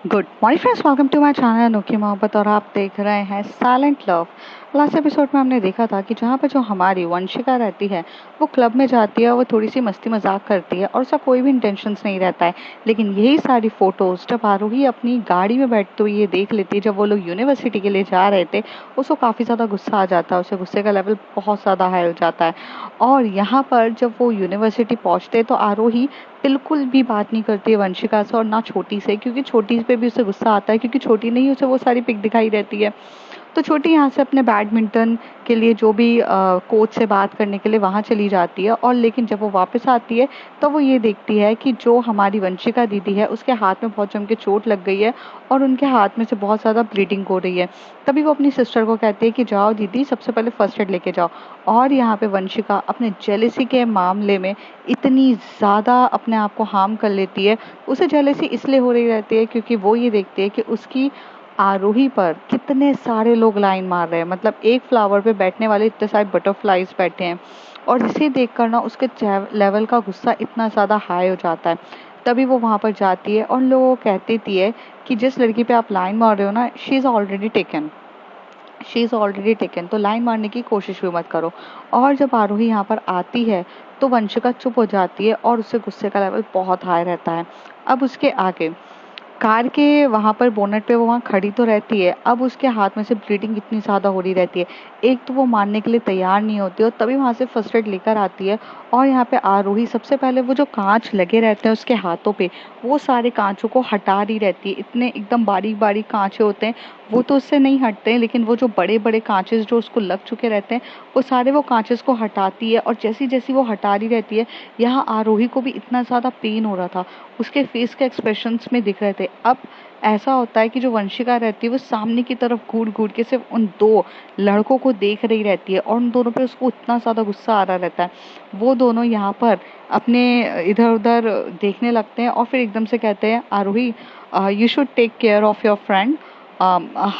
Good morning friends, welcome to my channel Anokhi Mohabbat और आप देख रहे हैं साइलेंट लव। लास्ट एपिसोड में हमने देखा था कि जहाँ पर जो हमारी वंशिका रहती है वो क्लब में जाती है, वो थोड़ी सी मस्ती मजाक करती है और उसका कोई भी इंटेंशंस नहीं रहता है। लेकिन यही सारी फोटोज जब आरोही अपनी गाड़ी में बैठते हुए ये देख लेती है, जब वो लोग यूनिवर्सिटी के लिए जा रहे थे, उसको काफ़ी ज़्यादा गुस्सा आ जाता है, उसे गुस्से का लेवल बहुत ज़्यादा हाई हो जाता है। और यहाँ पर जब वो यूनिवर्सिटी पहुँचते तो आरोही बिल्कुल भी बात नहीं करती है वंशिका से, और ना छोटी से, क्योंकि छोटी पे भी उसे गुस्सा आता है, क्योंकि छोटी नहीं उसे वो सारी पिक दिखाई रहती है। तो छोटी यहाँ से अपने बैडमिंटन के लिए जो भी कोच से बात करने के लिए वहाँ चली जाती है, और लेकिन जब वो वापस आती है तो वो ये देखती है कि जो हमारी वंशिका दीदी है उसके हाथ में बहुत जम के चोट लग गई है और उनके हाथ में से बहुत ज़्यादा ब्लीडिंग हो रही है। तभी वो अपनी सिस्टर को कहती है कि जाओ दीदी, सबसे पहले फर्स्ट एड लेके जाओ। और यहाँ पे वंशिका अपने जेलेसी के मामले में इतनी ज़्यादा अपने आप को हार्म कर लेती है। उसे जेलेसी इसलिए हो रही रहती है क्योंकि वो ये देखती है कि उसकी आरोही पर कितने सारे लोग लाइन मार रहे हैं, मतलब एक फ्लावर पे बैठने वाले इतने सारे बटरफ्लाईज बैठे हैं। और इसे देखकर ना उसके लेवल का गुस्सा इतना ज़्यादा हाई हो जाता है। तभी वो वहाँ पर जाती है और लोग कहती थी है कि जिस लड़की पे आप लाइन मार रहे हो ना, शी इज़ ऑलरेडी टेकन, तो लाइन मारने की कोशिश भी मत करो। और जब आरोही यहाँ पर आती है तो वंशिका चुप हो जाती है और उससे गुस्से का लेवल बहुत हाई रहता है। अब उसके आगे कार के वहाँ पर बोनट पे वो वहाँ खड़ी तो रहती है, अब उसके हाथ में से ब्लीडिंग इतनी ज़्यादा हो रही रहती है। एक तो वो मानने के लिए तैयार नहीं होती और तभी वहाँ से फर्स्ट एड लेकर आती है। और यहाँ पे आरोही सबसे पहले वो जो कांच लगे रहते हैं उसके हाथों पे, वो सारे कांचों को हटा रही रहती है। इतने एकदम बारीक बारीक कांचे होते हैं, वो तो उससे नहीं हटते हैं, लेकिन वो जो बड़े बड़े कांचेस जो उसको लग चुके रहते हैं, वो सारे वो कांचेस को हटाती है। और जैसी जैसी वो हटा रही रहती है, यहाँ आरोही को भी इतना ज़्यादा पेन हो रहा था, उसके फेस के एक्सप्रेशंस में दिख रहे थे। अब ऐसा होता है कि जो वंशिका रहती है वो सामने की तरफ घूर घूर के सिर्फ उन दो लड़कों को देख रही रहती है और उन दोनों पे उसको इतना ज़्यादा गुस्सा आ रहा रहता है। वो दोनों यहाँ पर अपने इधर उधर देखने लगते हैं और फिर एकदम से कहते हैं, Arohi you should take care of your friend,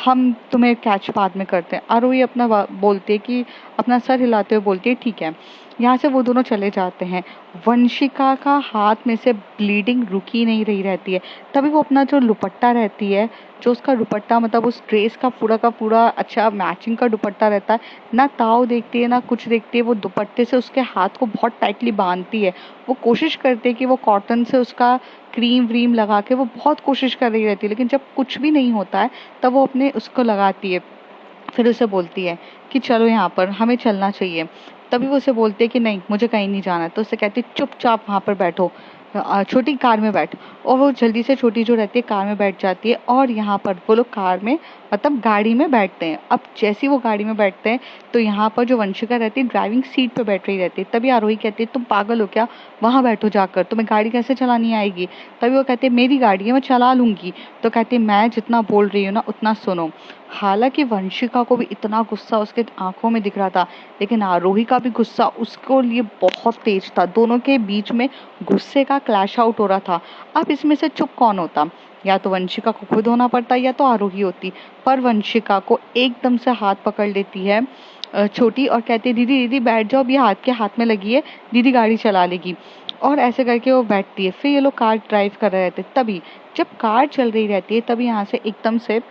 हम तुम्हें कैच बाद में करते हैं। आरोही अपना बोलती है कि अपना सर हिलाते हुए बोलती है ठीक है। यहाँ से वो दोनों चले जाते हैं। वंशिका का हाथ में से ब्लीडिंग रुकी नहीं रही रहती है। तभी वो अपना जो दुपट्टा रहती है, जो उसका दुपट्टा मतलब उस ड्रेस का पूरा अच्छा मैचिंग का दुपट्टा रहता है, ना ताव देखती है ना कुछ देखती है, वो दुपट्टे से उसके हाथ को बहुत टाइटली बांधती है। वो कोशिश करती है कि वो कॉटन से उसका क्रीम व्रीम लगा के वो बहुत कोशिश कर रही रहती है, लेकिन जब कुछ भी नहीं होता है तब वो अपने उसको लगाती है। फिर उसे बोलती है कि चलो यहाँ पर हमें चलना चाहिए। तभी वो उसे बोलती है कि नहीं, मुझे कहीं नहीं जाना है। तो उसे कहती है चुपचाप वहाँ पर बैठो, छोटी कार में बैठ। और वो जल्दी से छोटी जो रहती है कार में बैठ जाती है और यहाँ पर वो लोग कार में मतलब गाड़ी में बैठते हैं। अब जैसे ही वो गाड़ी में बैठते हैं तो यहाँ पर जो वंशिका रहती है ड्राइविंग सीट पे बैठ रही रहती है। तभी आरोही कहती है तुम पागल हो क्या, वहाँ बैठो जाकर, तुम्हें गाड़ी कैसे चलानी आएगी। तभी वो कहती है मेरी गाड़ी है, मैं चला लूंगी। तो कहती है मैं जितना बोल रही हूँ ना उतना सुनो। हालांकि वंशिका को भी इतना गुस्सा उसके आंखों में दिख रहा था, लेकिन आरोही का भी गुस्सा उसको लिए बहुत तेज था। दोनों के बीच में गुस्से का क्लैश आउट हो रहा था। अब इसमें से चुप कौन होता, या तो वंशिका को खुद होना पड़ता या तो आरोही होती। पर वंशिका को एकदम से हाथ पकड़ लेती है छोटी, और कहती है दीदी दीदी बैठ जाओ, अब ये हाथ के हाथ में लगी है, दीदी गाड़ी चला लेगी। और ऐसे करके वो बैठती है। फिर ये लोग कार ड्राइव कर रहे थे। तभी जब कार चल रही रहती है तभी यहाँ से एकदम से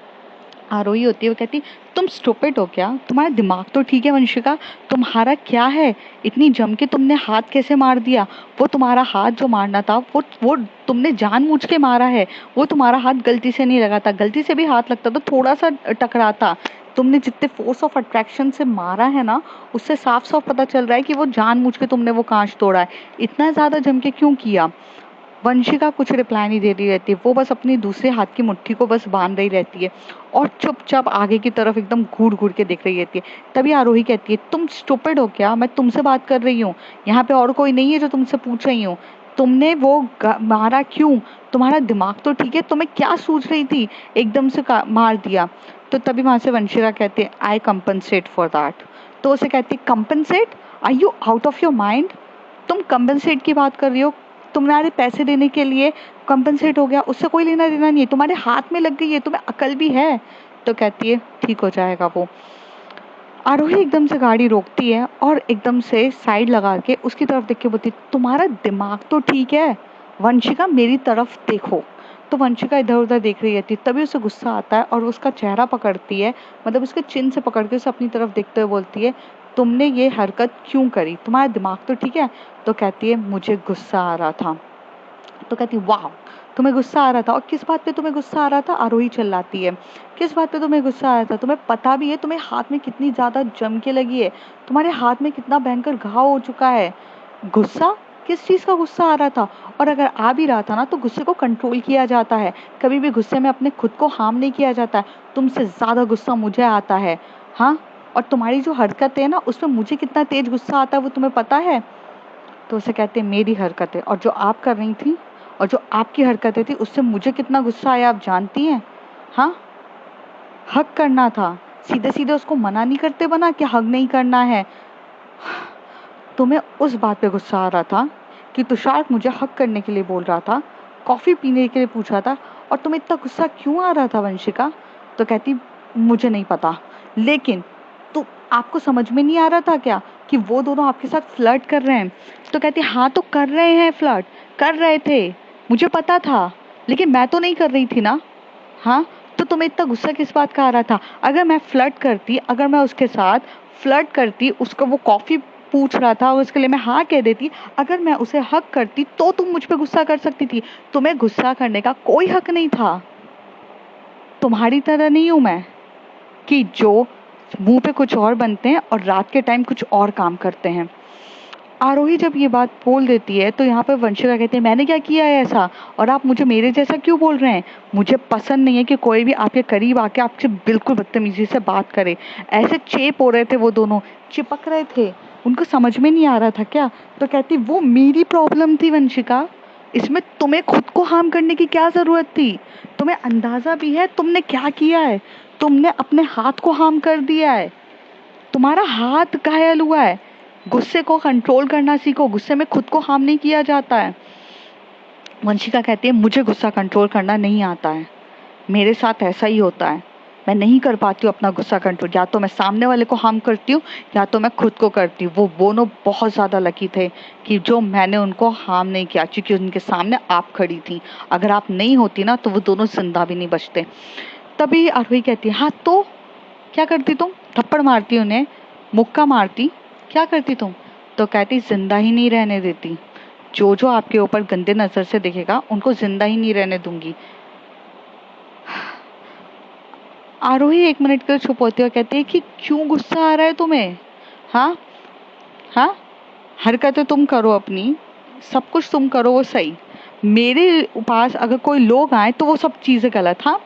आरोही होती है। वो कहती तुम स्टूपिड हो क्या, तुम्हारा दिमाग तो ठीक है वंशिका, तुम्हारा क्या है, इतनी जम के तुमने हाथ कैसे मार दिया। वो तुम्हारा हाथ जो मारना था वो तुमने जानबूझ के मारा है। वो तुम्हारा हाथ गलती से नहीं लगा था, गलती से भी हाथ लगता तो थोड़ा सा टकराता। तुमने जितने फोर्स ऑफ अट्रैक्शन से मारा है ना, उससे साफ साफ पता चल रहा है कि वो जानबूझ के तुमने वो कांच तोड़ा है। इतना ज्यादा जम के क्यों किया। वंशिका कुछ रिप्लाई नहीं दे रही रहती है, वो बस अपनी दूसरे हाथ की मुट्ठी को बस बांध रही रहती है और चुपचाप आगे की तरफ एकदम घूर घूर के देख रही रहती है। तभी आरोही कहती है तुम स्टूपिड हो क्या, मैं तुमसे बात कर रही हूँ, यहाँ पे और कोई नहीं है जो तुमसे पूछ रही हूँ। तुमने वो मारा क्यों, तुम्हारा दिमाग तो ठीक है, तुम्हें क्या सोच रही थी, एकदम से मार दिया। तो तभी वहां से वंशिका कहती है आई कंपनसेट फॉर दैट। तो उसे कहती compensate, are you out of your mind, तुम कंपनसेट की बात कर रही हो, तुम्हारे पैसे देने के लिए कंपनसेट हो गया, उससे कोई लेना देना नहीं है, तुम्हारे हाथ में लग गई है, तुम्हें अकल भी है। तो कहती है ठीक हो जाएगा वो। आरोही एकदम से गाड़ी रोकती है और एकदम से साइड लगा के उसकी तरफ देख के बोलती तुम्हारा दिमाग तो ठीक है वंशिका, मेरी तरफ देखो। तो वंशिका इधर उधर देख रही रहती है। तभी उसे गुस्सा आता है और उसका चेहरा पकड़ती है, मतलब उसके चिन से पकड़ के उसे अपनी तरफ देखते हुए बोलती है, तुमने ये हरकत क्यों करी, तुम्हारा दिमाग तो ठीक है। तो कहती है मुझे गुस्सा आ रहा था। तो कहती वाह, तुम्हें गुस्सा आ रहा था, और किस बात पे तुम्हें गुस्सा आ रहा था। आरोही चिल्लाती है, किस बात पे तुम्हें गुस्सा आ रहा था, तुम्हें पता भी है तुम्हें हाथ में कितनी ज्यादा जम के लगी है, तुम्हारे हाथ में कितना भयंकर घाव हो चुका है। गुस्सा, किस चीज का गुस्सा आ रहा था। और अगर आ भी रहा था ना तो गुस्से को कंट्रोल किया जाता है, कभी भी गुस्से में अपने खुद को हार्म नहीं किया जाता है। तुमसे ज्यादा गुस्सा मुझे आता है, हाँ, और तुम्हारी जो हरकत है ना उसमें मुझे कितना तेज गुस्सा आता है वो तुम्हें पता है। तो उसे कहते हैं मेरी हरकत है, और जो आप कर रही थी और जो आपकी हरकतें थी उससे मुझे कितना गुस्सा आया आप जानती हैं। हाँ, हक करना था, सीधे सीधे उसको मना नहीं करते बना कि हक नहीं करना है। तुम्हें उस बात पे गुस्सा आ रहा था कि तुषार मुझे हक करने के लिए बोल रहा था, कॉफी पीने के लिए पूछ रहा था, और तुम्हें इतना गुस्सा क्यों आ रहा था वंशिका। तो कहती मुझे नहीं पता, लेकिन तो आपको समझ में नहीं आ रहा था क्या कि वो दोनों आपके साथ फ्लर्ट कर रहे हैं। तो कहती हाँ तो कर रहे हैं, फ्लर्ट कर रहे थे, मुझे पता था, लेकिन मैं तो नहीं कर रही थी ना। हाँ, तो तुम्हें इतना गुस्सा किस बात का आ रहा था। अगर मैं फ्लर्ट करती, अगर मैं उसके साथ फ्लर्ट करती, उसका वो कॉफी पूछ रहा था और उसके लिए मैं हाँ कह देती, अगर मैं उसे हक करती तो तुम मुझ पे गुस्सा कर सकती थी। तुम्हें गुस्सा करने का कोई हक नहीं था। तुम्हारी तरह नहीं हूं मैं कि जो मुंह पे कुछ और बनते हैं और रात के टाइम कुछ और काम करते हैं। आरोही जब ये बात बोल देती है तो यहाँ पर वंशिका कहती है मैंने क्या किया है ऐसा, और आप मुझे मेरे जैसा क्यों बोल रहे हैं। मुझे पसंद नहीं है कि कोई भी आपके करीब आके आपसे बिल्कुल बदतमीजी से बात करे। ऐसे चेप हो रहे थे वो दोनों, चिपक रहे थे, उनको समझ में नहीं आ रहा था क्या। तो कहती वो मेरी प्रॉब्लम थी वंशिका, इसमें तुम्हें खुद को हार्म करने की क्या जरूरत थी। तुम्हें अंदाजा भी है तुमने क्या किया है, तुमने अपने हाथ को हार्म कर दिया है, तुम्हारा हाथ घायल हुआ है। गुस्से को कंट्रोल करना सीखो, गुस्से में खुद को हार्म नहीं किया जाता है। वंशिका कहती है मुझे गुस्सा कंट्रोल करना नहीं आता है, मेरे साथ ऐसा ही होता है, मैं नहीं कर पाती हूँ अपना गुस्सा कंट्रोल, या तो मैं सामने वाले को हार्म करती हूँ या तो मैं खुद को करती हूँ। वो दोनों बहुत ज्यादा लकी थे कि जो मैंने उनको हार्म नहीं किया, क्योंकि उनके सामने आप खड़ी थी, अगर आप नहीं होती ना तो वो दोनों जिंदा भी नहीं बचते। तभी आरोही कहती है हाँ तो क्या करती तुम, थप्पड़ मारती उन्हें, मुक्का मारती, क्या करती तुम। तो कहती जिंदा ही नहीं रहने देती, जो जो आपके ऊपर गंदे नजर से देखेगा उनको जिंदा ही नहीं रहने दूंगी। आरोही 1 मिनट के लिए चुप होती है और कहती है कि क्यों गुस्सा आ रहा है तुम्हें। हाँ हाँ, हरकतें तुम करो अपनी, सब कुछ तुम करो वो सही, मेरे पास अगर कोई लोग आए तो वो सब चीजें गलत। हाँ,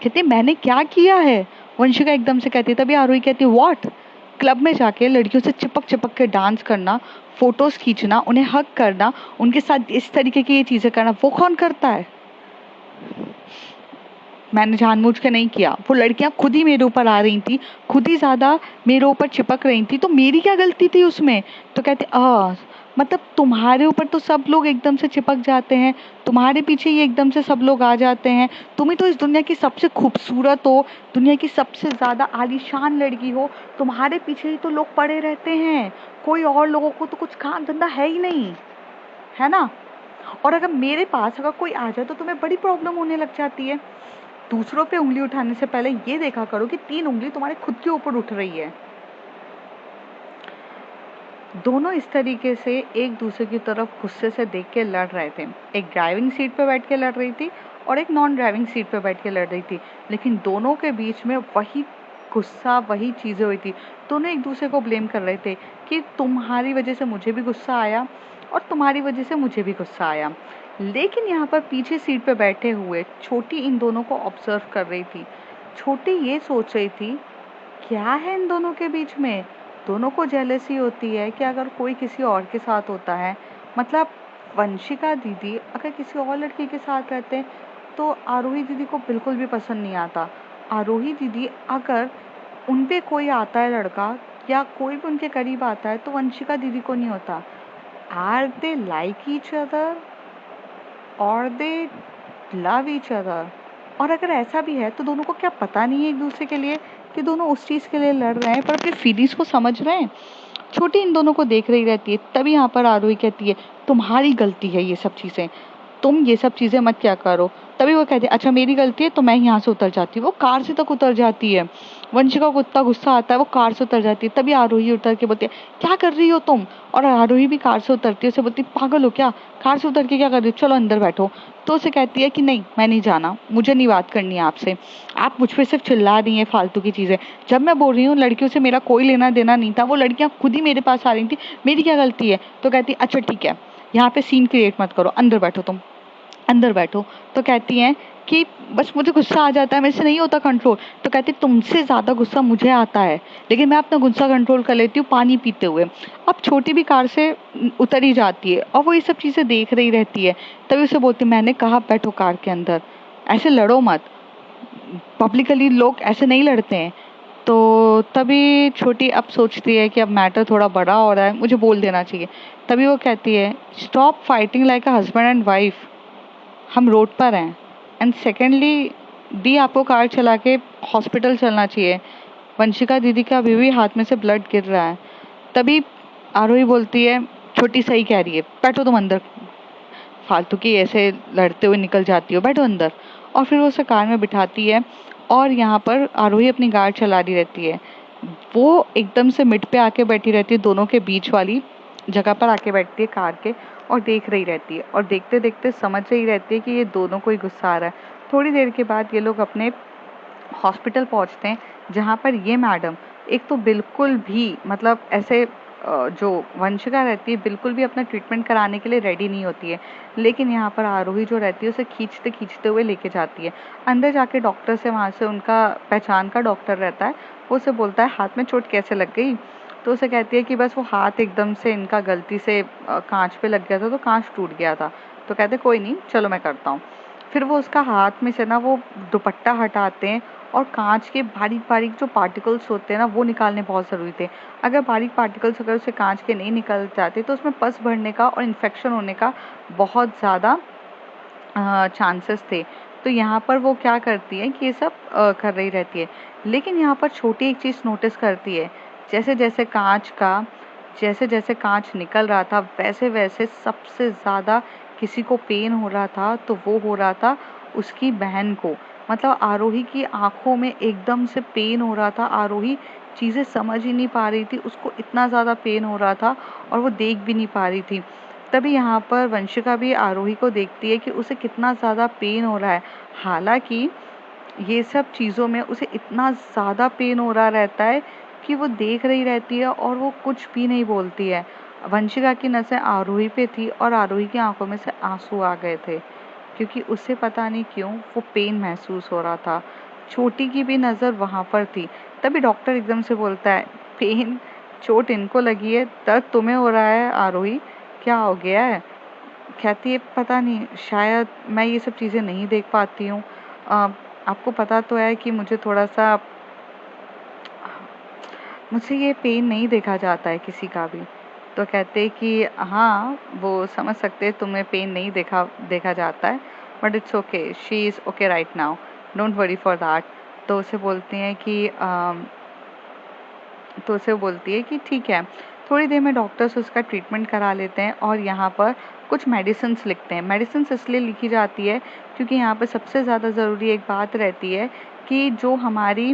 कहती मैंने क्या किया है। वंशिका एकदम से कहती, तभी आरोही कहती व्हाट, क्लब में जाके लड़कियों से चिपक चिपक के डांस करना, फोटोज खींचना, उन्हें हक करना, उनके साथ इस तरीके की ये चीजें करना, वो कौन करता है। मैंने जानबूझ के नहीं किया, वो लड़कियां खुद ही मेरे ऊपर आ रही थी, खुद ही ज्यादा मेरे ऊपर चिपक रही थी, तो मेरी क्या गलती थी उसमें। तो कहते मतलब तुम्हारे ऊपर तो सब लोग एकदम से चिपक जाते हैं, तुम्हारे पीछे ही एकदम से सब लोग आ जाते हैं, तुम ही तो इस दुनिया की सबसे खूबसूरत हो, दुनिया की सबसे ज्यादा आलीशान लड़की हो, तुम्हारे पीछे ही तो लोग पड़े रहते हैं, कोई और लोगों को तो कुछ काम धंधा है ही नहीं, है ना। और अगर मेरे पास अगर कोई आ जाए तो तुम्हें बड़ी प्रॉब्लम होने लग जाती है। दूसरों पे उंगली उठाने से पहले ये देखा करो कि 3 उंगली तुम्हारे खुद के ऊपर उठ रही है। दोनों इस तरीके से एक दूसरे की तरफ गुस्से से देख के लड़ रहे थे। एक ड्राइविंग सीट पे बैठ के लड़ रही थी और एक नॉन ड्राइविंग सीट पे बैठ के लड़ रही थी, लेकिन दोनों के बीच में वही गुस्सा, वही चीजें हुई थी। दोनों एक दूसरे को ब्लेम कर रहे थे कि तुम्हारी वजह से मुझे भी गुस्सा आया और तुम्हारी वजह से मुझे भी गुस्सा आया। लेकिन यहाँ पर पीछे सीट पे बैठे हुए छोटी इन दोनों को ऑब्जर्व कर रही थी। छोटी ये सोच रही थी क्या है इन दोनों के बीच में, दोनों को जेलसी होती है कि अगर कोई किसी और के साथ होता है, मतलब वंशिका दीदी अगर किसी और लड़की के साथ रहते हैं तो आरोही दीदी को बिल्कुल भी पसंद नहीं आता। आरोही दीदी अगर उन पे कोई आता है लड़का या कोई भी उनके करीब आता है तो वंशिका दीदी को नहीं होता। Are they like each other और दे लव ईच अदर। और अगर ऐसा भी है तो दोनों को क्या पता नहीं है एक दूसरे के लिए कि दोनों उस चीज के लिए लड़ रहे हैं पर अपनी फीलिंग्स को समझ रहे हैं। छोटी इन दोनों को देख रही रहती है। तभी यहाँ पर आरोही कहती है तुम्हारी गलती है ये सब चीजें, तुम ये सब चीजें मत क्या करो। तभी वो कहती है अच्छा मेरी गलती है तो मैं यहाँ से उतर जाती हूँ। वो कार से तक उतर जाती है। वंशिका को इतना गुस्सा आता है, वो कार से उतर जाती है। तभी आरोही उतर के बोलती है क्या कर रही हो तुम। और आरोही भी कार से उतरती है, उसे बोलती है पागल हो क्या, कार से उतर के क्या कर रही हो, चलो अंदर बैठो। तो उसे कहती है कि नहीं मैं नहीं जाना, मुझे नहीं बात करनी है आपसे, आप मुझ पर सिर्फ चिल्ला रही हैं फालतू की चीजें। जब मैं बोल रही हूँ लड़कियों से मेरा कोई लेना देना नहीं था, वो लड़कियां खुद ही मेरे पास आ रही थी, मेरी क्या गलती है। तो कहती अच्छा ठीक है, यहाँ पे सीन क्रिएट मत करो, अंदर बैठो तुम, अंदर बैठो। तो कहती हैं कि बस मुझे गुस्सा आ जाता है, मेरे से नहीं होता कंट्रोल। तो कहती तुमसे ज्यादा गुस्सा मुझे आता है, लेकिन मैं अपना गुस्सा कंट्रोल कर लेती हूँ पानी पीते हुए। अब छोटी भी कार से उतर ही जाती है और वो ये सब चीजें देख रही रहती है। तभी उसे बोलती मैंने कहा बैठो कार के अंदर, ऐसे लड़ो मत, पब्लिकली लोग ऐसे नहीं लड़ते हैं। तो तभी छोटी अब सोचती है कि अब मैटर थोड़ा बड़ा हो रहा है, मुझे बोल देना चाहिए। तभी वो कहती है stop fighting like a husband and wife, हम रोड पर हैं। एंड सेकेंडली दी आपको कार चला के हॉस्पिटल चलना चाहिए, वंशिका दीदी का अभी भी हाथ में से ब्लड गिर रहा है। तभी आरोही बोलती है छोटी सही कह रही है, बैठो तुम अंदर, फालतू की ऐसे लड़ते हुए निकल जाती हो, बैठो अंदर। और फिर वो उसे कार में बिठाती है और यहाँ पर आरोही अपनी गाड़ी चला रही रहती है। वो एकदम से मिड पे आके बैठी रहती है, दोनों के बीच वाली जगह पर आके बैठती है कार के, और देख रही रहती है और देखते देखते समझ रही रहती है कि ये दोनों को ही गुस्सा आ रहा है। थोड़ी देर के बाद ये लोग अपने हॉस्पिटल पहुंचते हैं, जहाँ पर ये मैडम एक तो बिल्कुल भी मतलब ऐसे जो वंशिका रहती है बिल्कुल भी अपना ट्रीटमेंट कराने के लिए रेडी नहीं होती है। लेकिन यहाँ पर आरोही जो रहती है उसे खींचते खींचते हुए लेके जाती है अंदर। जाके डॉक्टर से, वहाँ से उनका पहचान का डॉक्टर रहता है, वो उसे बोलता है हाथ में चोट कैसे लग गई। तो उसे कहती है कि बस वो हाथ एकदम से इनका गलती से कांच पे लग गया था तो कांच टूट गया था। तो कहते कोई नहीं चलो मैं करता हूँ। फिर वो उसका हाथ में से ना वो दुपट्टा हटाते हैं और कांच के बारीक बारीक जो पार्टिकल्स होते हैं ना वो निकालने बहुत ज़रूरी थे। अगर बारीक पार्टिकल्स अगर उसे कांच के नहीं निकल जाते तो उसमें पस भरने का और इन्फेक्शन होने का बहुत ज़्यादा चांसेस थे। तो यहाँ पर वो क्या करती है कि ये सब कर रही रहती है। लेकिन यहाँ पर छोटी एक चीज़ नोटिस करती है, जैसे जैसे कांच निकल रहा था वैसे वैसे सबसे ज़्यादा किसी को पेन हो रहा था, तो वो हो रहा था उसकी बहन को। मतलब आरोही की आंखों में एकदम से पेन हो रहा था, आरोही चीज़ें समझ ही नहीं पा रही थी, उसको इतना ज़्यादा पेन हो रहा था और वो देख भी नहीं पा रही थी। तभी यहाँ पर वंशिका भी आरोही को देखती है कि उसे कितना ज़्यादा पेन हो रहा है। हालांकि ये सब चीज़ों में उसे इतना ज़्यादा पेन हो रहा रहता है कि वो देख रही रहती है और वो कुछ भी नहीं बोलती है। वंशिका की नज़र आरोही पे थी और आरोही की आंखों में से आंसू आ गए थे, क्योंकि उसे पता नहीं क्यों वो पेन महसूस हो रहा था। छोटी की भी नज़र वहाँ पर थी। तभी डॉक्टर एकदम से बोलता है पेन, चोट इनको लगी है, दर्द तुम्हें हो रहा है आरोही, क्या हो गया है। कहती है पता नहीं, शायद मैं ये सब चीज़ें नहीं देख पाती हूँ। आपको पता तो है कि मुझसे ये पेन नहीं देखा जाता है किसी का भी। तो कहते हैं कि हाँ वो समझ सकते हैं तुम्हें पेन नहीं देखा जाता है, but it's okay, she is okay right now, don't worry for that. तो उसे बोलती हैं कि तो उसे बोलती है कि ठीक है। थोड़ी देर में डॉक्टर्स उसका ट्रीटमेंट करा लेते हैं और यहाँ पर कुछ मेडिसिन्स लिखते हैं। मेडिसिन्स इसलिए लिखी जाती है क्योंकि यहाँ पर सबसे ज़्यादा ज़रूरी एक बात रहती है कि जो हमारी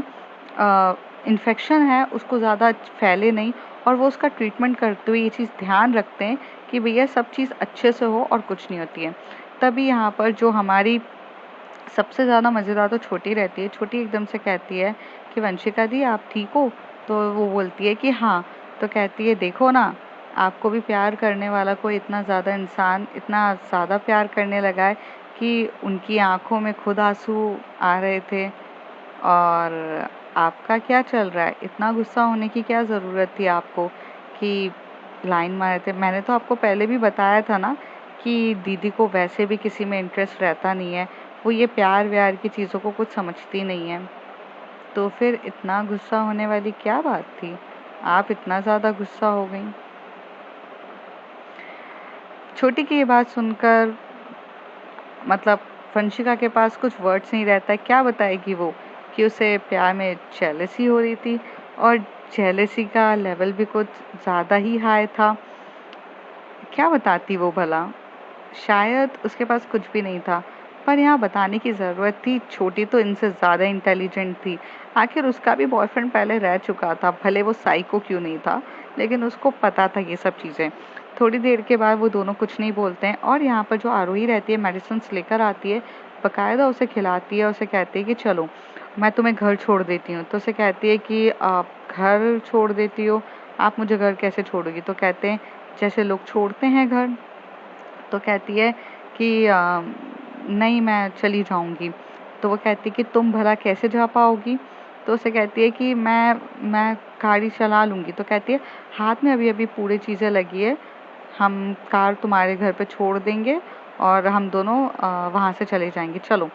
इन्फेक्शन है उसको ज़्यादा फैले नहीं, और वो उसका ट्रीटमेंट करते हुए ये चीज़ ध्यान रखते हैं कि भैया सब चीज़ अच्छे से हो और कुछ नहीं होती है। तभी यहाँ पर जो हमारी सबसे ज़्यादा मज़ेदार तो छोटी रहती है। छोटी एकदम से कहती है कि वंशिका दी आप ठीक हो। तो वो बोलती है कि हाँ। तो कहती है देखो ना, आपको भी प्यार करने वाला कोई इतना ज़्यादा इंसान इतना ज़्यादा प्यार करने लगा है कि उनकी आंखों में खुद आंसू आ रहे थे, और आपका क्या चल रहा है, इतना गुस्सा होने की क्या ज़रूरत थी आपको कि लाइन मारे थे। मैंने तो आपको पहले भी बताया था ना कि दीदी को वैसे भी किसी में इंटरेस्ट रहता नहीं है, वो ये प्यार व्यार की चीज़ों को कुछ समझती नहीं है। तो फिर इतना गुस्सा होने वाली क्या बात थी, आप इतना ज़्यादा गुस्सा हो गई। छोटी की ये बात सुनकर मतलब वंशिका के पास कुछ वर्ड्स नहीं रहता है, क्या बताएगी वो कि उसे प्यार में जेलसी हो रही थी, और जेलसी का लेवल भी कुछ ज़्यादा ही हाई था। क्या बताती वो भला, शायद उसके पास कुछ भी नहीं था, पर यहाँ बताने की ज़रूरत थी, छोटी तो इनसे ज़्यादा इंटेलिजेंट थी। आखिर उसका भी बॉयफ्रेंड पहले रह चुका था, भले वो साइको क्यों नहीं था, लेकिन उसको पता था ये सब चीज़ें। थोड़ी देर के बाद वो दोनों कुछ नहीं बोलते हैं और यहाँ पर जो आरोही रहती है मेडिसिन्स लेकर आती है, बाकायदा उसे खिलाती है, उसे कहती है कि चलो मैं तुम्हें घर छोड़ देती हूँ। तो उसे कहती है कि आप घर छोड़ देती हो, आप मुझे घर कैसे छोड़ोगी? तो कहते हैं जैसे लोग छोड़ते हैं घर। तो कहती है कि नहीं मैं चली जाऊंगी। तो वो कहती है कि तुम भला कैसे जा पाओगी? तो उसे कहती है कि मैं गाड़ी चला लूंगी। तो कहती है हाथ में अभी अभी पूरी चीज़ें लगी है, हम कार तुम्हारे घर पे छोड़ देंगे और हम दोनों वहाँ से चले जाएंगे, चलो।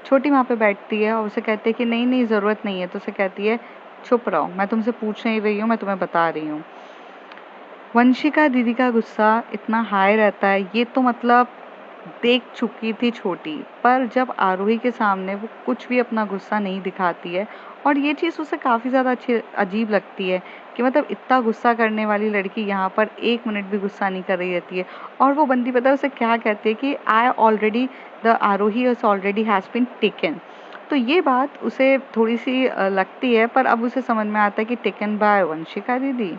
छोटी वहाँ पे बैठती है और उसे कहती है कि नहीं नहीं ज़रूरत नहीं है। तो उसे कहती है चुप रहो, मैं तुमसे पूछ नहीं रही हूँ, मैं तुम्हें बता रही हूँ। वंशिका दीदी का गुस्सा इतना हाई रहता है, ये तो मतलब देख चुकी थी छोटी, पर जब आरोही के सामने वो कुछ भी अपना गुस्सा नहीं दिखाती है और ये चीज़ उसे काफ़ी ज़्यादा अच्छी अजीब लगती है कि मतलब इतना गुस्सा करने वाली लड़की यहाँ पर 1 मिनट भी गुस्सा नहीं कर रही रहती है। और वो बंदी पता है उसे क्या कहती है कि I already the Aarohi is already has been taken. तो ये बात उसे थोड़ी सी लगती है, पर अब उसे समझ में आता है कि टेकन बाय वंशिका दीदी,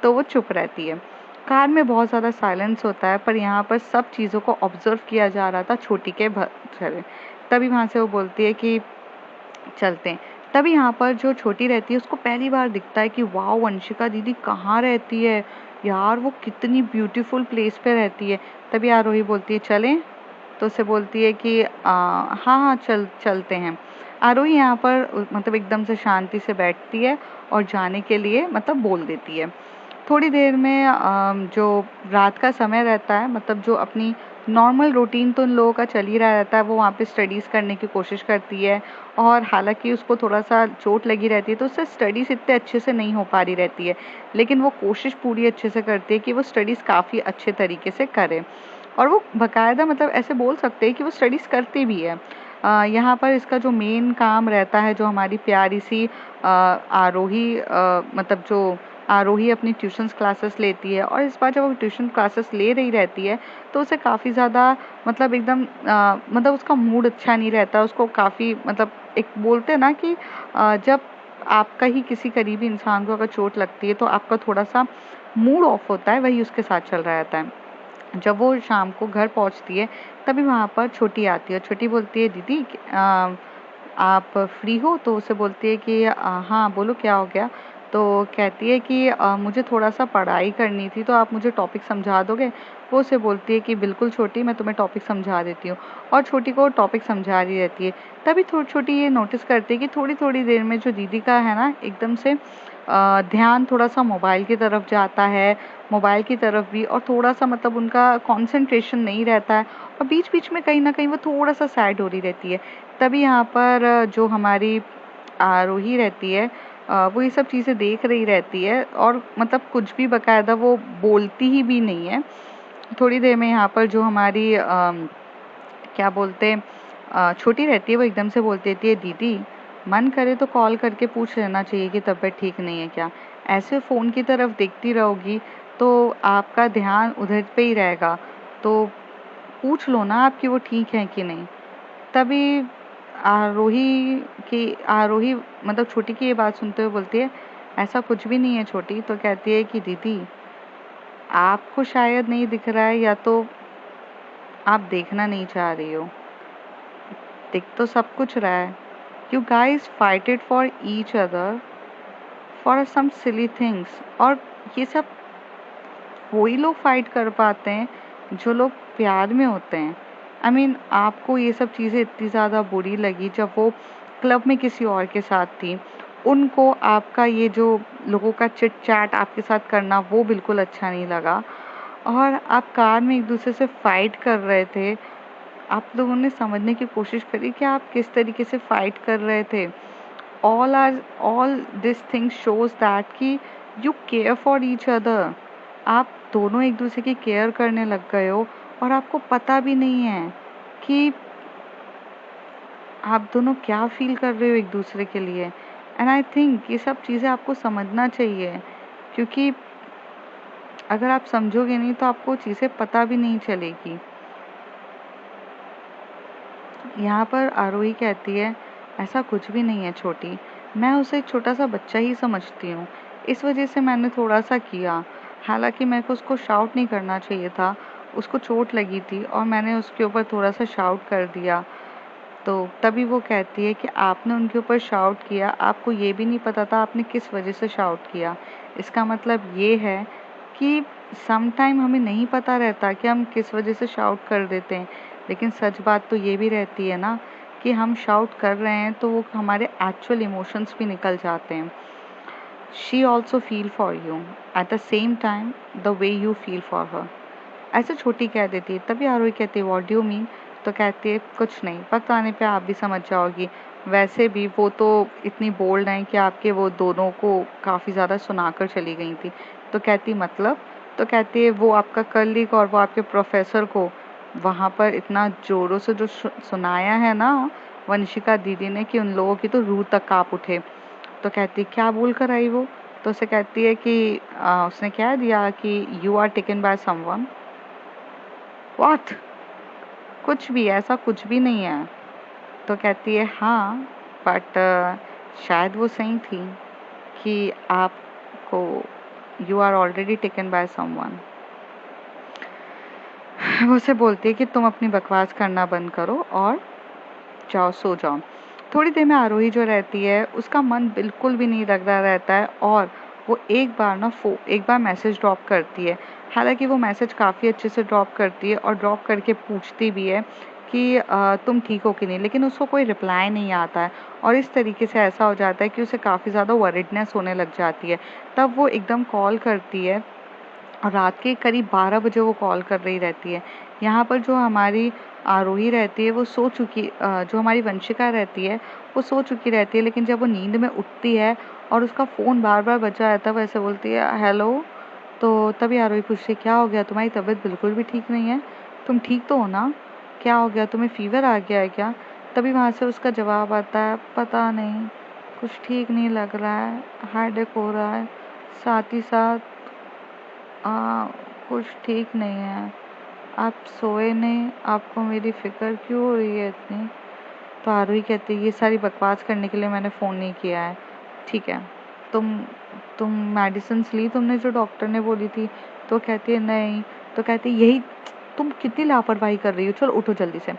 तो वो चुप रहती है। कार में बहुत ज़्यादा साइलेंस होता है, पर यहाँ पर सब चीज़ों को ऑब्जर्व किया जा रहा था छोटी के चले। तभी वहाँ से वो बोलती है कि चलते हैं। तभी यहाँ पर जो छोटी रहती है उसको पहली बार दिखता है कि वाह वंशिका दीदी कहाँ रहती है यार, वो कितनी ब्यूटीफुल प्लेस पे रहती है। तभी आरोही बोलती है चलें? तो उसे बोलती है कि हाँ हाँ चलते हैं। आरोही यहाँ पर मतलब एकदम से शांति से बैठती है और जाने के लिए मतलब बोल देती है। थोड़ी देर में जो रात का समय रहता है, मतलब जो अपनी नॉर्मल रूटीन तो उन लोगों का चल ही रहा रहता है, वो वहाँ पे स्टडीज़ करने की कोशिश करती है। और हालांकि उसको थोड़ा सा चोट लगी रहती है तो उससे स्टडीज़ इतने अच्छे से नहीं हो पा रही रहती है, लेकिन वो कोशिश पूरी अच्छे से करती है कि वो स्टडीज़ काफ़ी अच्छे तरीके से करे। और वो बाकायदा मतलब ऐसे बोल सकते हैं कि वो स्टडीज़ करती भी है। यहाँ पर इसका जो मेन काम रहता है, जो हमारी प्यारी सी आरोही मतलब जो आरोही अपनी ट्यूशन्स क्लासेस लेती है, और इस बार जब वो ट्यूशन क्लासेस ले रही रहती है तो उसे काफ़ी ज़्यादा मतलब एकदम मतलब उसका मूड अच्छा नहीं रहता। उसको काफ़ी मतलब एक बोलते हैं ना कि जब आपका ही किसी करीबी इंसान को अगर चोट लगती है तो आपका थोड़ा सा मूड ऑफ होता है, वही उसके साथ चल रहा रहता है। जब वो शाम को घर पहुंचती है तभी वहाँ पर छोटी आती है। छोटी बोलती है दीदी आप फ्री हो? तो उसे बोलती है कि हाँ बोलो क्या हो गया? तो कहती है कि मुझे थोड़ा सा पढ़ाई करनी थी, तो आप मुझे टॉपिक समझा दोगे? वो उसे बोलती है कि बिल्कुल छोटी, मैं तुम्हें टॉपिक समझा देती हूँ। और छोटी को टॉपिक समझा रही रहती है। तभी छोटी ये नोटिस करती है कि थोड़ी थोड़ी देर में जो दीदी का है ना एकदम से ध्यान थोड़ा सा मोबाइल की तरफ जाता है, मोबाइल की तरफ भी, और थोड़ा सा मतलब उनका कंसंट्रेशन नहीं रहता है और बीच बीच में कहीं ना कहीं वो थोड़ा सा सैड हो रही रहती है। तभी यहाँ पर जो हमारी आरोही रहती है वो ये सब चीज़ें देख रही रहती है और मतलब कुछ भी बकायदा वो बोलती ही भी नहीं है। थोड़ी देर में यहाँ पर जो हमारी क्या बोलते हैं छोटी रहती है, वो एकदम से बोलती रहती है दीदी मन करे तो कॉल करके पूछ लेना चाहिए कि तबीयत ठीक नहीं है क्या? ऐसे फ़ोन की तरफ देखती रहोगी तो आपका ध्यान उधर पे ही रहेगा, तो पूछ लो ना आप कि वो ठीक है कि नहीं। तभी आरोही आरोही मतलब छोटी की ये बात सुनते हुए बोलती है ऐसा कुछ भी नहीं है छोटी। तो कहती है कि दीदी आपको शायद नहीं दिख रहा है, या तो आप देखना नहीं चाह रही हो, दिख तो सब कुछ रहा है। You guys fighted for each other for some silly things. और ये सब वही लोग फाइट कर पाते हैं जो लोग प्यार में होते हैं। आई मीन आपको ये सब चीज़ें इतनी ज़्यादा बुरी लगी जब वो क्लब में किसी और के साथ थी, उनको आपका ये जो लोगों का चिट चैट आपके साथ करना वो बिल्कुल अच्छा नहीं लगा, और आप कार में एक दूसरे से फाइट कर रहे थे। आप लोगों ने समझने की कोशिश करी कि आप किस तरीके से फाइट कर रहे थे। All this thing shows that कि you care for each other. आप दोनों एक दूसरे की केयर करने लग गए हो और आपको पता भी नहीं है कि आप दोनों क्या फील कर रहे हो एक दूसरे के लिए। एंड आई थिंक ये सब चीज़ें आपको समझना चाहिए, क्योंकि अगर आप समझोगे नहीं तो आपको चीज़ें पता भी नहीं चलेगी। यहाँ पर आरोही कहती है, ऐसा कुछ भी नहीं है छोटी, मैं उसे एक छोटा सा बच्चा ही समझती हूँ, इस वजह से मैंने थोड़ा सा किया। हालांकि मेरे को उसको शाउट नहीं करना चाहिए था, उसको चोट लगी थी और मैंने उसके ऊपर थोड़ा सा शाउट कर दिया। तो तभी वो कहती है कि आपने उनके ऊपर शाउट किया, आपको ये भी नहीं पता था आपने किस वजह से शाउट किया। इसका मतलब ये है कि सम टाइम हमें नहीं पता रहता कि हम किस वजह से शाउट कर देते हैं, लेकिन सच बात तो ये भी रहती है ना कि हम शाउट कर रहे हैं तो वो हमारे एक्चुअल इमोशंस भी निकल जाते हैं। She also feel for you at the same time the way you feel for her. ऐसे छोटी कह देती है। तभी आरोही कहती है, व्हाट डू यू मीन? तो कहती है, कुछ नहीं, वक्त आने पे आप भी समझ जाओगी। वैसे भी वो तो इतनी बोल्ड हैं कि आपके वो दोनों को काफ़ी ज़्यादा सुनाकर चली गई थी। तो कहती, मतलब? तो कहती है, वो आपका कलीग और वो आपके प्रोफेसर को वहाँ पर इतना ज़ोरों से जो सुनाया है ना वंशिका दीदी ने कि उन लोगों की तो रूह तक काँप उठे। तो कहती है, क्या बोल कर आई वो? तो उसे कहती है कि उसने कह दिया कि you are taken by someone. What? कुछ भी, ऐसा कुछ भी नहीं है। तो कहती है, हाँ, बट शायद वो सही थी कि आपको you are already taken by someone. वो उसे बोलती है कि तुम अपनी बकवास करना बंद करो और जाओ सो जाओ। थोड़ी देर में आरोही जो रहती है उसका मन बिल्कुल भी नहीं लग रहा रहता है और वो एक बार मैसेज ड्रॉप करती है। हालांकि वो मैसेज काफ़ी अच्छे से ड्रॉप करती है और ड्रॉप करके पूछती भी है कि तुम ठीक हो कि नहीं, लेकिन उसको कोई रिप्लाई नहीं आता है और इस तरीके से ऐसा हो जाता है कि उसे काफ़ी ज़्यादा वरिडनेस होने लग जाती है। तब वो एकदम कॉल करती है और रात के करीब 12 बजे वो कॉल कर रही रहती है। यहाँ पर जो हमारी आरोही रहती है वो जो हमारी वंशिका रहती है वो सो चुकी रहती है, लेकिन जब वो नींद में उठती है और उसका फ़ोन बार बार बजा रहता है, वैसे बोलती है, हेलो। तो तभी आरोही पूछती है, क्या हो गया, तुम्हारी तबीयत बिल्कुल भी ठीक नहीं है, तुम ठीक तो हो ना? क्या हो गया, तुम्हें फीवर आ गया है क्या? तभी वहाँ से उसका जवाब आता है, पता नहीं, कुछ ठीक नहीं लग रहा है, हेडेक हो रहा है, साथ ही साथ कुछ ठीक नहीं है। आप सोए नहीं, आपको मेरी फिक्र क्यों हो रही है इतनी? तो आरोही कहती है, ये सारी बकवास करने के लिए मैंने फ़ोन नहीं किया है, ठीक है? तुम तुम मेडिसिन ली तुमने जो डॉक्टर ने बोली थी? तो कहती है, नहीं। तो कहती है, यही तुम कितनी लापरवाही कर रही हो, चलो उठो जल्दी से,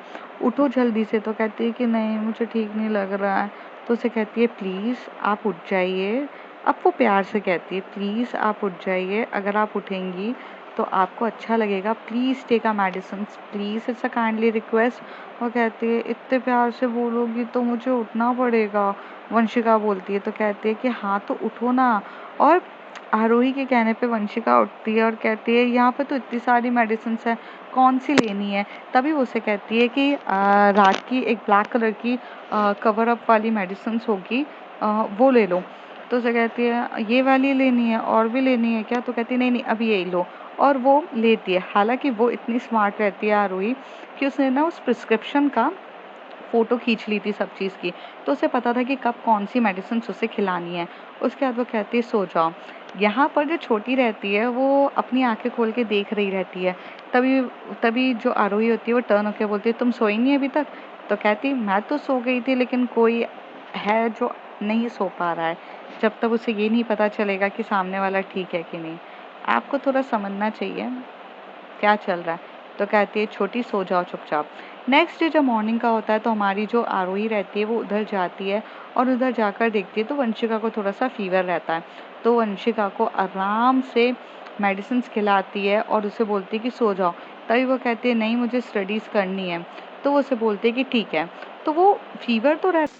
उठो जल्दी से। तो कहती है कि नहीं, मुझे ठीक नहीं लग रहा है। तो उसे कहती है, प्लीज़ आप उठ जाइए। अब वो प्यार से कहती है, प्लीज़ आप उठ जाइए, अगर आप उठेंगी तो आपको अच्छा लगेगा, please take a medicine, please, it's a kindly request. वो कहती है, इतने प्यार से बोलोगी तो मुझे उठना पड़ेगा, वंशिका बोलती है। तो कहती है कि हाँ तो उठो ना। और आरोही के कहने पे वंशिका उठती है और कहती है, यहाँ पे तो इतनी सारी मेडिसिन है, कौन सी लेनी है? तभी वो उसे कहती है कि रात की एक ब्लैक कलर की कवर अप वाली मेडिसिन होगी, वो ले लो। तो उसे कहती है, ये वाली लेनी है, और भी लेनी है क्या? तो कहती है, नहीं नहीं, अभी यही लो। और वो लेती है। हालांकि वो इतनी स्मार्ट रहती है आरोही कि उसने ना उस प्रिस्क्रिप्शन का फ़ोटो खींच ली थी सब चीज़ की, तो उसे पता था कि कब कौन सी मेडिसिन उसे खिलानी है। उसके बाद वो कहती है, सो जाओ। यहाँ पर जो छोटी रहती है वो अपनी आंखें खोल के देख रही रहती है। तभी तभी जो आरोही होती है वो टर्न होकर बोलती है, तुम सोई नहीं अभी तक? तो कहती, मैं तो सो गई थी, लेकिन कोई है जो नहीं सो पा रहा है। जब तक उसे ये नहीं पता चलेगा कि सामने वाला ठीक है कि नहीं। आपको थोड़ा समझना चाहिए क्या चल रहा है। तो कहती है, छोटी सो जाओ चुपचाप। नेक्स्ट डे जब मॉर्निंग का होता है तो हमारी जो आरोही रहती है वो उधर जाती है और उधर जाकर देखती है तो वंशिका को थोड़ा सा फीवर रहता है। तो वंशिका को आराम से मेडिसिन खिलाती है और उसे बोलती है कि सो जाओ। तभी वो कहती है, नहीं, मुझे स्टडीज़ करनी है। तो वो उसे बोलती है कि ठीक है। तो वो फीवर तो रहता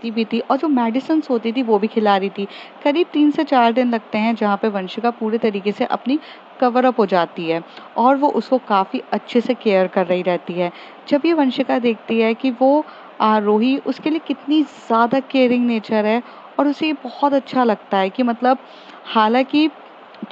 भी थी और जो मेडिसिन होती थी वो भी खिला रही थी। करीब 3 से 4 दिन लगते हैं जहाँ पे वंशिका पूरे तरीके से अपनी कवर अप हो जाती है और वो उसको काफ़ी अच्छे से केयर कर रही रहती है। जब ये वंशिका देखती है कि वो आरोही उसके लिए कितनी ज़्यादा केयरिंग नेचर है और उसे ये बहुत अच्छा लगता है कि मतलब हालांकि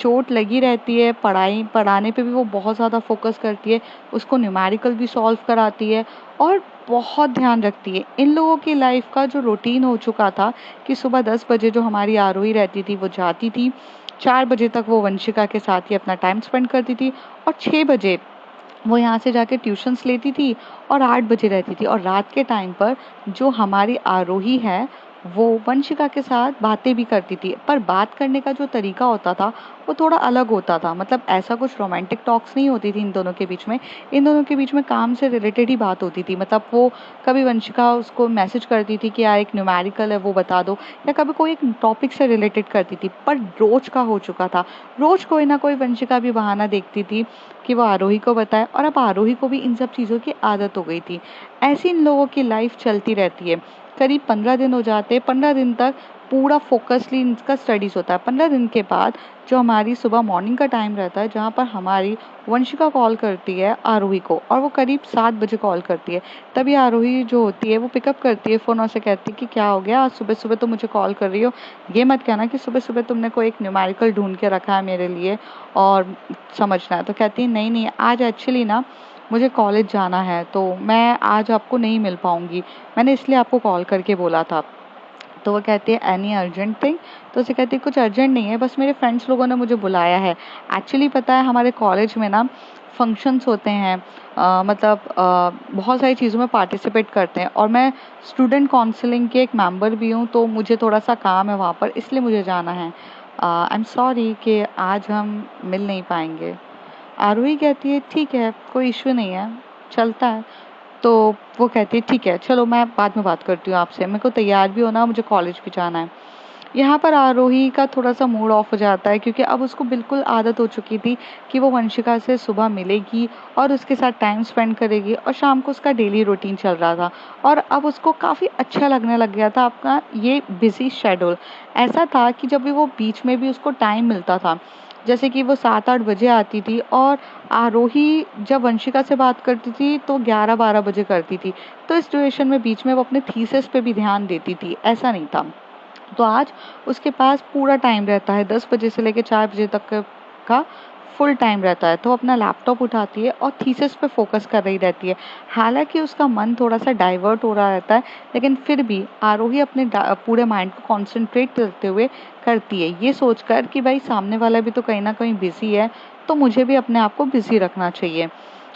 चोट लगी रहती है, पढ़ाने पे भी वो बहुत ज़्यादा फोकस करती है, उसको न्यूमेरिकल भी सॉल्व कराती है और बहुत ध्यान रखती है। इन लोगों की लाइफ का जो रूटीन हो चुका था कि सुबह 10 बजे जो हमारी आरोही रहती थी वो जाती थी, 4 बजे तक वो वंशिका के साथ ही अपना टाइम स्पेंड करती थी और 6 बजे वो यहाँ से जाके ट्यूशन्स लेती थी और 8 बजे रहती थी। और रात के टाइम पर जो हमारी आरोही है वो वंशिका के साथ बातें भी करती थी, पर बात करने का जो तरीका होता था वो थोड़ा अलग होता था। मतलब ऐसा कुछ रोमांटिक टॉक्स नहीं होती थी इन दोनों के बीच में। इन दोनों के बीच में काम से रिलेटेड ही बात होती थी। मतलब वो कभी वंशिका उसको मैसेज करती थी कि यार एक न्यूमेरिकल है वो बता दो, या कभी कोई एक टॉपिक से रिलेटेड करती थी, पर रोज का हो चुका था। रोज कोई ना कोई वंशिका भी बहाना देखती थी कि वो आरोही को बताए, और अब आरोही को भी इन सब चीज़ों की आदत हो गई थी। ऐसी इन लोगों की लाइफ चलती रहती है। करीब 15 दिन हो जाते हैं। 15 दिन तक पूरा फोकसली इनका स्टडीज होता है। 15 दिन के बाद जो हमारी सुबह मॉर्निंग का टाइम रहता है, जहाँ पर हमारी वंशिका कॉल करती है आरोही को, और वो करीब 7 बजे कॉल करती है। तभी आरोही जो होती है वो पिकअप करती है फ़ोन और से कहती है कि क्या हो गया, आज सुबह सुबह तो मुझे कॉल कर रही हो। ये मत कहना कि सुबह सुबह तुमने कोई एक न्यूमेरिकल ढूंढ के रखा है मेरे लिए और समझना है। तो कहती है नहीं नहीं, आज एक्चुअली ना मुझे कॉलेज जाना है, तो मैं आज आपको नहीं मिल पाऊंगी, मैंने इसलिए आपको कॉल करके बोला था। तो वो कहती है एनी अर्जेंट थिंग। तो उसे कहती है कुछ अर्जेंट नहीं है, बस मेरे फ्रेंड्स लोगों ने मुझे बुलाया है। एक्चुअली पता है हमारे कॉलेज में ना फंक्शंस होते हैं, बहुत सारी चीज़ों में पार्टिसिपेट करते हैं, और मैं स्टूडेंट काउंसलिंग के एक मेंबर भी हूँ, तो मुझे थोड़ा सा काम है वहाँ पर, इसलिए मुझे जाना है। आई एम सॉरी कि आज हम मिल नहीं पाएंगे। आरोही कहती है ठीक है, कोई इश्यू नहीं है, चलता है। तो वो कहती है ठीक है, चलो मैं बाद में बात करती हूँ आपसे, मेरे को तैयार भी होना, मुझे कॉलेज भी जाना है। यहाँ पर आरोही का थोड़ा सा मूड ऑफ हो जाता है, क्योंकि अब उसको बिल्कुल आदत हो चुकी थी कि वो वंशिका से सुबह मिलेगी और उसके साथ टाइम स्पेंड करेगी, और शाम को उसका डेली रूटीन चल रहा था, और अब उसको काफ़ी अच्छा लगने लग गया था अपना ये बिजी शेड्यूल। ऐसा था कि जब भी वो बीच में भी उसको टाइम मिलता था, जैसे कि वो 7-8 बजे आती थी, और आरोही जब वंशिका से बात करती थी तो 11-12 बजे करती थी। तो इस ड्यूरेशन में बीच में वो अपने थीसिस पे भी ध्यान देती थी, ऐसा नहीं था। तो आज उसके पास पूरा टाइम रहता है, 10 बजे से लेकर 4 बजे तक का फुल टाइम रहता है। तो अपना लैपटॉप उठाती है और थीसिस पे फोकस कर रही रहती है। हालांकि उसका मन थोड़ा सा डाइवर्ट हो रहा रहता है, लेकिन फिर भी आरोही अपने पूरे माइंड को कंसंट्रेट करते हुए करती है, ये सोचकर कि भाई सामने वाला भी तो कहीं ना कहीं बिजी है, तो मुझे भी अपने आप को बिजी रखना चाहिए।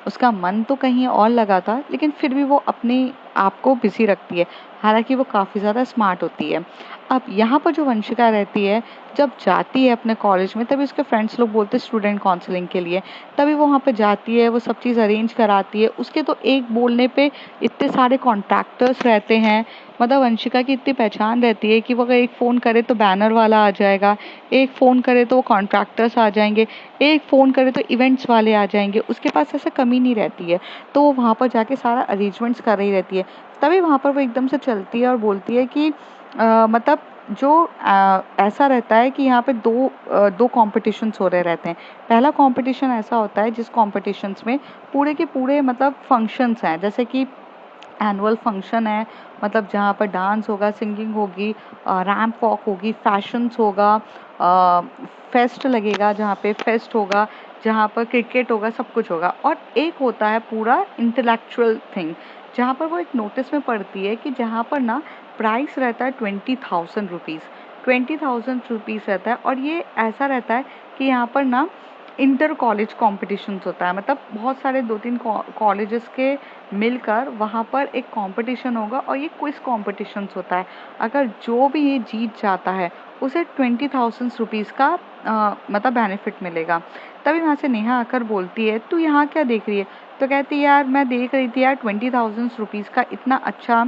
उसका मन तो कहीं और लगा था, लेकिन फिर भी वो अपने आप को बिजी रखती है। हालांकि वो काफ़ी ज़्यादा स्मार्ट होती है। अब यहाँ पर जो वंशिका रहती है, जब जाती है अपने कॉलेज में, तभी उसके फ्रेंड्स लोग बोलते हैं स्टूडेंट काउंसलिंग के लिए, तभी वो वहाँ पे जाती है, वो सब चीज़ अरेंज कराती है। उसके तो एक बोलने पे इतने सारे कॉन्ट्रैक्टर्स रहते हैं। मतलब वंशिका की इतनी पहचान रहती है कि वो अगर एक फ़ोन करे तो बैनर वाला आ जाएगा, एक फ़ोन करे तो वो कॉन्ट्रैक्टर्स आ जाएंगे, एक फ़ोन करे तो इवेंट्स वाले आ जाएंगे। उसके पास ऐसा कमी नहीं रहती है, तो वो वहाँ पर जाके सारा अरेंजमेंट्स कर रही रहती है। तभी वहाँ पर वो एकदम से चलती है और बोलती है कि मतलब जो ऐसा रहता है कि यहाँ पे दो कॉम्पिटिशन्स हो रहे रहते हैं। पहला कॉम्पिटिशन ऐसा होता है जिस कॉम्पिटिशन्स में पूरे के पूरे मतलब फंक्शंस हैं, जैसे कि एनुअल फंक्शन है, मतलब जहाँ पर डांस होगा, सिंगिंग होगी, रैंप वॉक होगी, फैशंस होगा, फेस्ट लगेगा, जहाँ पे फेस्ट होगा, जहाँ पर क्रिकेट होगा, सब कुछ होगा। और एक होता है पूरा इंटेलेक्चुअल थिंग, जहाँ पर वो एक नोटिस में पढ़ती है कि जहाँ पर ना प्राइस रहता है 20,000 रुपीज़। 20,000 रुपीज़ रहता है, और ये ऐसा रहता है कि यहाँ पर ना इंटर कॉलेज कॉम्पिटिशन्स होता है। मतलब बहुत सारे 2-3 कॉलेजेस के मिलकर वहाँ पर एक कंपटीशन होगा, और ये क्विज कॉम्पिटिशन्स होता है। अगर जो भी ये जीत जाता है उसे 20,000 रुपीज़ का मतलब बेनिफिट मिलेगा। तभी वहाँ से नेहा आकर बोलती है तू यहाँ क्या देख रही है। तो कहती है यार मैं देख रही थी यार 20,000 रुपीज़ का इतना अच्छा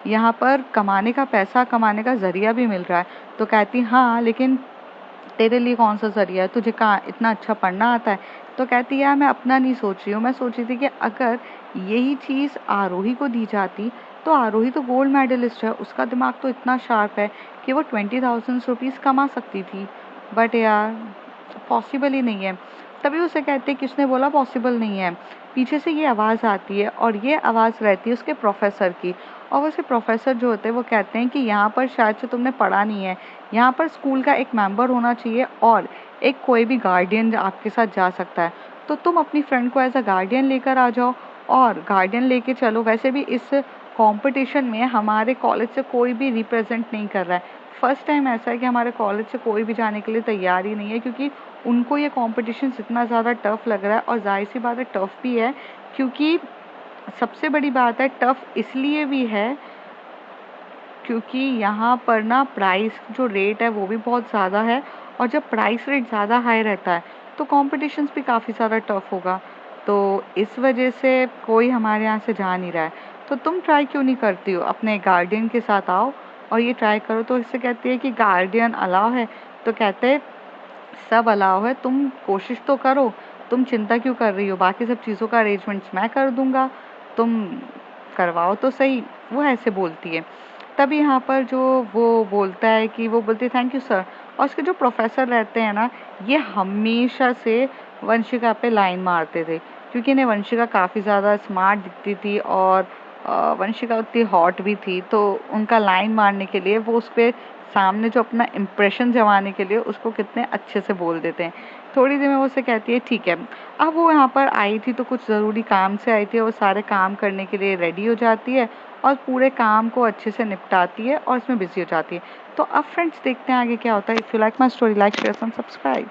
यहाँ पर कमाने का, पैसा कमाने का ज़रिया भी मिल रहा है। तो कहती हाँ, लेकिन तेरे लिए कौन सा ज़रिया है, तुझे कहाँ इतना अच्छा पढ़ना आता है। तो कहती है यार मैं अपना नहीं सोच रही हूँ, मैं सोच रही थी कि अगर यही चीज़ आरोही को दी जाती, तो आरोही तो गोल्ड मेडलिस्ट है, उसका दिमाग तो इतना शार्प है कि वो 20,000 रुपीज़ कमा सकती थी, बट यार पॉसिबल ही नहीं है। तभी उसे कहते किसने बोला पॉसिबल नहीं है। पीछे से ये आवाज़ आती है, और ये आवाज़ रहती है उसके प्रोफेसर की, और वैसे प्रोफेसर जो होते हैं वो कहते हैं कि यहाँ पर शायद से तुमने पढ़ा नहीं है, यहाँ पर स्कूल का एक मेंबर होना चाहिए और एक कोई भी गार्डियन आपके साथ जा सकता है। तो तुम अपनी फ्रेंड को एज अ गार्डियन लेकर आ जाओ और गार्डियन लेके चलो। वैसे भी इस कंपटीशन में हमारे कॉलेज से कोई भी रिप्रेजेंट नहीं कर रहा है। फर्स्ट टाइम ऐसा है कि हमारे कॉलेज से कोई भी जाने के लिए तैयार ही नहीं है, क्योंकि उनको ये कंपटीशन इतना ज़्यादा टफ लग रहा है। और जाहिर सी बात है टफ भी है, क्योंकि सबसे बड़ी बात है टफ इसलिए भी है क्योंकि यहाँ पर ना प्राइस जो रेट है वो भी बहुत ज़्यादा है, और जब प्राइस रेट ज़्यादा हाई रहता है तो कॉम्पिटिशन्स भी काफ़ी ज़्यादा टफ होगा। तो इस वजह से कोई हमारे यहाँ से जा नहीं रहा है। तो तुम ट्राई क्यों नहीं करती हो, अपने गार्डियन के साथ आओ और ये ट्राई करो। तो इससे कहती है कि गार्डियन अलाउ है, तो कहते सब अलाउ है, तुम कोशिश तो करो, तुम चिंता क्यों कर रही हो, बाकी सब चीज़ों का अरेंजमेंट्स मैं कर दूंगा, तुम करवाओ तो सही। वो ऐसे बोलती है। तभी यहाँ पर जो वो बोलता है कि वो बोलती है थैंक यू सर। और उसके जो प्रोफेसर रहते हैं ना, ये हमेशा से वंशिका पे लाइन मारते थे, क्योंकि इन्हें वंशिका काफ़ी ज़्यादा स्मार्ट दिखती थी और वंशिका उतनी हॉट भी थी। तो उनका लाइन मारने के लिए वो उस पर सामने जो अपना इम्प्रेशन जमाने के लिए उसको कितने अच्छे से बोल देते हैं। थोड़ी देर में वो उसे कहती है ठीक है। अब वो यहाँ पर आई थी तो कुछ ज़रूरी काम से आई थी, वो सारे काम करने के लिए रेडी हो जाती है और पूरे काम को अच्छे से निपटाती है और इसमें बिजी हो जाती है। तो अब फ्रेंड्स देखते हैं आगे क्या होता है। If you like my story, like share and subscribe.